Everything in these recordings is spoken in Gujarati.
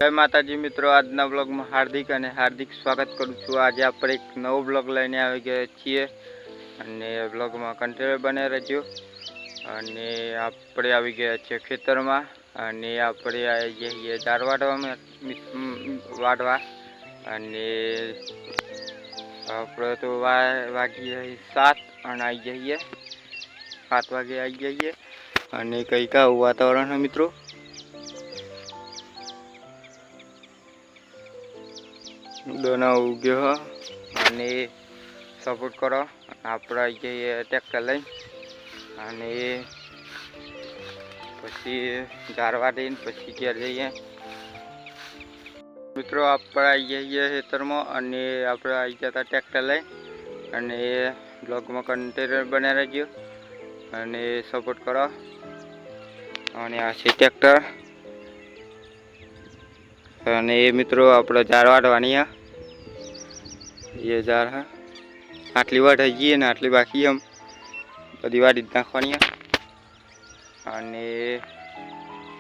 જય માતાજી મિત્રો, આજના બ્લોગમાં હાર્દિક સ્વાગત કરું છું। આજે આપણે એક નવો બ્લોગ લઈને આવી ગયા છીએ અને બ્લોગમાં કન્ટિન્યુ બને રહેજો। અને આપણે આવી ગયા છીએ ખેતરમાં અને આપણે આવી જઈએ દાળ વાટવા અને આપણે તો વાગીએ 7 અને આવી જઈએ 7 વાગે આવી જઈએ અને કંઈક આવું વાતાવરણ મિત્રો। दोनों उग्यो અને સપોર્ટ કરો। આપણે જઈએ ટ્રેક્ટર લઈ અને પછી ઝારવા દઈને પછી ઘેર જઈએ મિત્રો। આપણે આવી જઈએ ખેતરમાં અને આપણે આવી જતા ટ્રેક્ટર લઈ અને બ્લોગમાં કન્ટિન્યુ બને રહેજો અને સપોર્ટ કરો। અને આ છે ટ્રેક્ટર અને મિત્રો આપણે ઝાર વાટવાની ये जार है आटली वाट है ने आटली बाकी हम बधी वाटी नाखवानी અને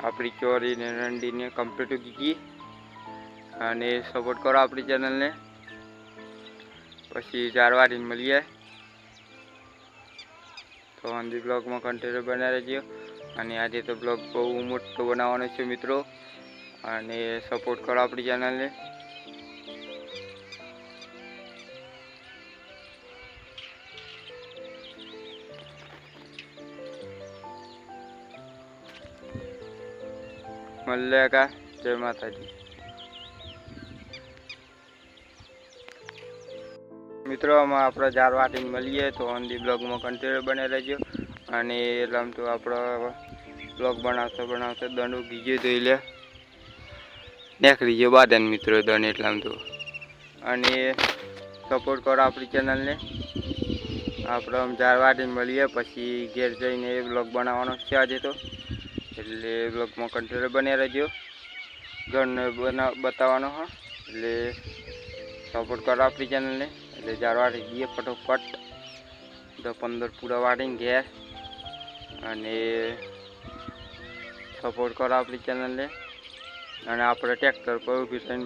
આપણી ચોરી ને રંડી ને કમ્પ્લીટ ઉગી અને સપોર્ટ કરો આપણી ચેનલ ને। પછી जार વાટીને મળીએ તો અંધી બ્લોગમાં કન્ટિન્યુ બના રહેજો। અને આજે તો બ્લોગ બહુ મોટો બનાવવાનો છે મિત્રો અને સપોર્ટ કરો આપણી ચેનલ ને। मल्लेगा जय माता जी मित्रों। हम अपना जार वाटी मळीए तो अंधी ब्लॉग में कंटिन्यू बने रहो। અને એટલામ તો આપણો બ્લોગ બનાવતો દંડ ઉગી ગયો તો એટલે નીકળી ગયો બાદન મિત્રો દંડ એટલામ તો। અને સપોર્ટ કરો આપણી ચેનલને। આપણે આમ जार વાટીને મળીએ પછી ઘેર જઈને એ બ્લોગ બનાવવાનો છે આજે તો, એટલે બ્લોગમાં કન્ટિન્યુ બને રહેજો। ઘરને બતાવવાનો હા એટલે સપોર્ટ કરો આપણી ચેનલને। એટલે जार વાટી દઈએ ફટોફટ 10-15 પૂરા વાટીને ઘેર અને સપોર્ટ કરો આપણી ચેનલને। અને આપણે ટ્રેક્ટર પર ઊભી થઈને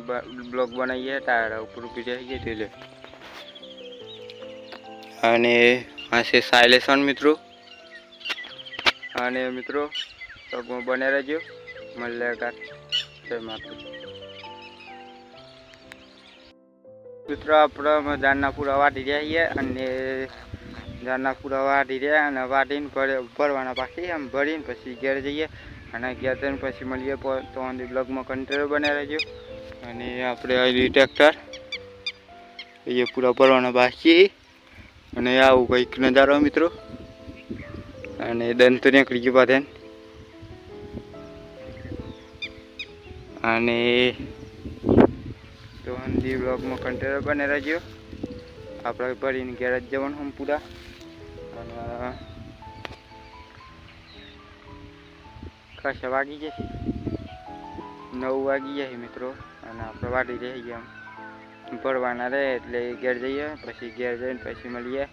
બ્લોગ બનાવીએ ટાયર ઉપર ઊભી રહીએ એટલે। અને આ છે સાયલેશન મિત્રો। અને મિત્રો બ્લોગમાં બને રહેજો। મળેગા જય માતાજી મિત્રો। આપણે ધાનના પૂરા વાટી રહ્યા અને ધાનના પૂરા વાટી રહ્યા અને વાટીને ભરવાના બાકી આમ ભરીને પછી ઘેર જઈએ અને ઘેર જઈને પછી મળીએ તો અંધી બ્લોગમાં કન્ટિન્યુ બને રહેજો। અને આપણે આવી ટ્રેક્ટર એ પૂરા ભરવાના બાકી અને આવું કંઈક નજારો મિત્રો। અને દંડ તો નીકળી ગયું બાધેન અને તો અંધી બ્લોગમાં કન્ટિન્યુ બને રહેજો। આપણે ભરીને ઘેર જ જવાનું હમ પૂરા અને ખાસા વાગી જશે 9 વાગી જાય મિત્રો। અને આપણે વાટી રહી ગયા ભરવાના રહે એટલે ઘેર જઈએ પછી ઘેર જઈને પછી મળીએ।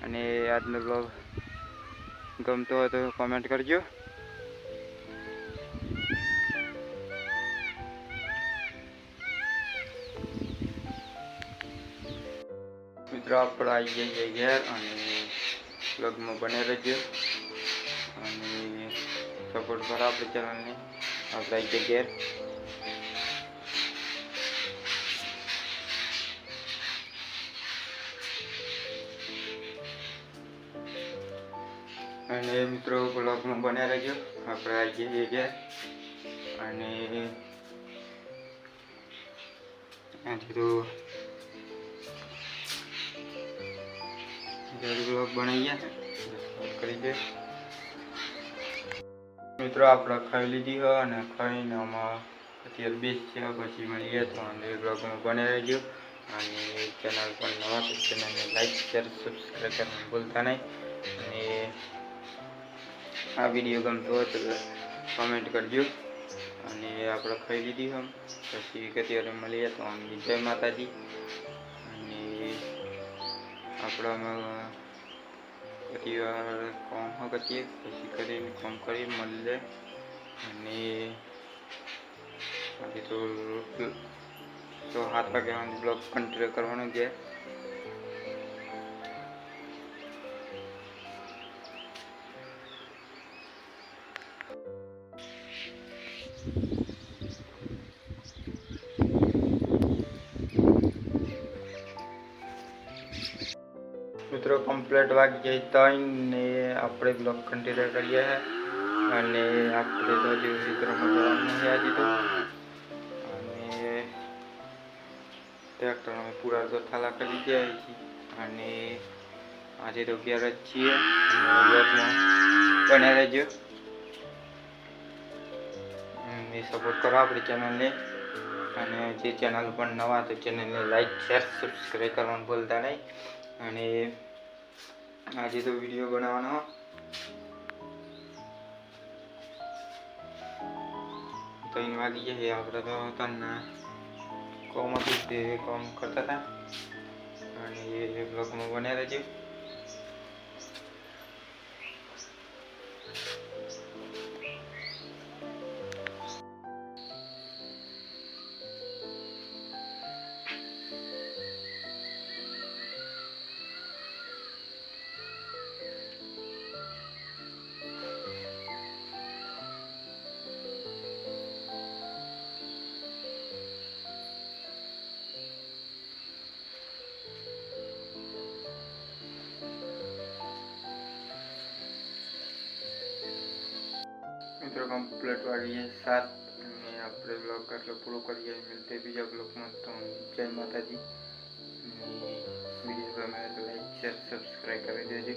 અને આજનો બ્લોગ ગમતો હોય તો કમેન્ટ કરજો। મિત્રો આપણે આવી જઈએ ઘેર અને બ્લોગમાં બને રહેજો અને સપોર્ટ કરો આપણી ચેનલને। આપણે આવી જઈએ ઘેર અને મિત્રો બ્લોગમાં બને રહેજો। આપણે આવી જઈએ ઘેર અને આથી તો બ્લોગ બનાવીએ કરી દે મિત્રો। આપણે ખાઈ લીધી હોય અને ખાઈને આમાં અત્યારે બેસીએ પછી મળીએ તો બ્લોગમાં બને રહેજો। અને ચેનલ પર નવા તો ચેનલને લાઈક શેર સબસ્ક્રાઈબ કરવાનું ભૂલતા નહીં। અને આ વિડીયો ગમતો હોય તો કમેન્ટ કરજો। અને આપણે ખાઈ લીધી હોય પછી અત્યારે મળીએ તો જય માતાજી। અને આપણામાં કામ કરીએ પછી કરીને કામ કરી મળીએ અને આજે તો 7 વાગ્યા બ્લોગ કન્ટિન્યુ કરવાનો છે. મિત્રો કમ્પ્લીટ વાગી જાય 3 ને આપણે બ્લોગ કન્ટિન્યુ કરીએ અને આપણે તો હજુ ચિત્રમાં જવાનું નથી આજે તો. અને ટ્રેક્ટર અમે પૂરા ગોથાલા કરી ગયા છીએ અને આજે તો ઘેર જ છીએ. બ્લોગમાં બન્યા રહેજો અને સપોર્ટ કરો આપણી ચેનલને. અને જે ચેનલ પર નવા તો ચેનલને લાઈક શેર સબસ્ક્રાઈબ કરવાનું ભૂલતા નહીં. અને આજે તો વિડીયો બનાવવાનો 3 વાગી જાય. આપણે તો તને કોમ હતું તે કામ કરતા હતા અને એ બ્લોગમાં બન્યા રહેજો. મિત્રો કમ્પ્લીટ વાગીએ 7 અને આપણે બ્લોગ આટલો પૂરો કરીએ. મળતે બીજા બ્લોગમાં. તો જય માતાજી. અને વિડીયો ગમે તો લાઈક શેર સબસ્ક્રાઈબ કરી દેજો.